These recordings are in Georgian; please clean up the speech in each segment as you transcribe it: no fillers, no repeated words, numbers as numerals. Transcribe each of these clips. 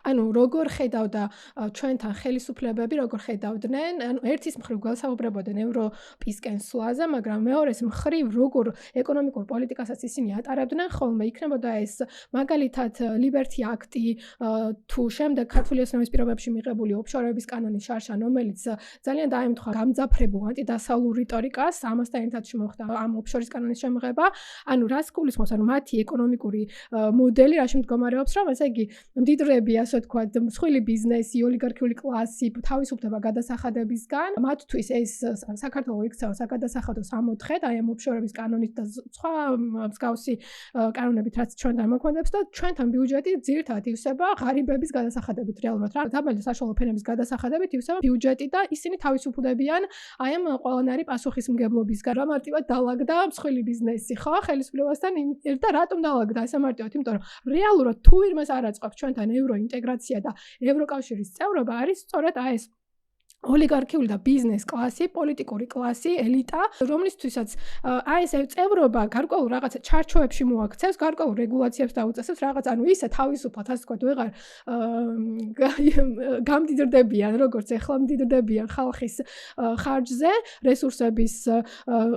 ანუ როგორ ხედავდა ჩვენთან ხელისუფლებები, როგორ ხედავდნენ, ანუ ერთის მხრივ გველსაუბრებოდნენ ევროპისკენ სვლაზე, მაგრამ მეორეს მხრივ როგორ ეკონომიკურ პოლიტიკასაც ისინი ატარებდნენ, ხოლმე იქნებოდა ეს მაგალითად ლიბერტი აქტი თუ შემდეგ ქართული ოცნების პირობებში მიღებული ოფშორების კანონის შარშა, რომელიც ძალიან დაემთხვა გამძაფრებულ ანტიდასავლურ რიტორიკას, ამასთან ერთად მოხდა ამ ოფშორის კანონის შემოღება, ანუ რას გულისხმობს, ანუ მათი ეკონომიკური მოდელი რაში მდგომარეობს, რომ ესე იგი მდიდრები, ასე ვთქვათ, მსხვილი ბიზნესი, ოლიგარქიული კლასი თავისუფლდება გადასახადებისგან, მათთვის ეს საქართველოს იქცევა საგადასახადო 64-ად, აი ამ ოფშორების კანონით და სხვა მსგავსი კანონებით, რაც ჩვენთან მოქმედებს და ჩვენთან ბიუჯეტი ძირითადად ივსება ღარიბების გადასახადებით რეალურად რა, დაბალი საშუალო ფენების გადასახადებით ივსება ბიუჯეტი და ისინი თავისუფლებიან აი ამ ყველანაირი პასუხისმგებლობისგან. რა მარტივად დაალაგდა მსხვილი ბიზნესი, ხო, ხელისუფლებასთან და რატომ დაალაგდა ესე მარტივად, იმიტომ რომ რეალურად თუ ვირმეს არ აწყობს ჩვენთან ევროინტეგრაცია და ევროკავშირის წევრობა არის სწორედ აი ეს ოლიგარქიული და ბიზნეს კლასი, პოლიტიკური კლასი, ელიტა, რომლისთვისაც აი ეს წევრობა გარკვეულ რაღაცა ჩარჩოებში მოაქცევს, გარკვეულ რეგულაციებს დაუწესებს, რაღაც ანუ ისე თავისუფლად, ასე ვთქვათ, ვეღარ გამდიდრდებიან, როგორც ეხლა მდიდრდებიან ხალხის ხარჯზე, რესურსების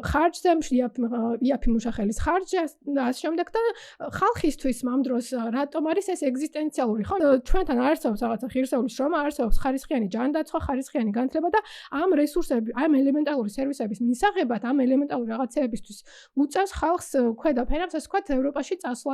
ხარჯზე, იაფი მუშახელის ხარჯზე და ამ შემდეგ და ხალხისთვის ამ დროს რატომ არის ეს ეგზისტენციალური, ხო? ჩვენთან არსებობს რაღაცა ღირსეული შრომა, არსებობს ხარისხიანი ჯანდაცვა, ხარისხიანი განათლება და ამ რესურსები, ამ ელემენტარული სერვისების მისაღებად, ამ ელემენტარული რაღაცეებისთვის უწევს ხალხს ქვედა ფენებს, ასე ვთქვათ, ევროპაში წასვლა.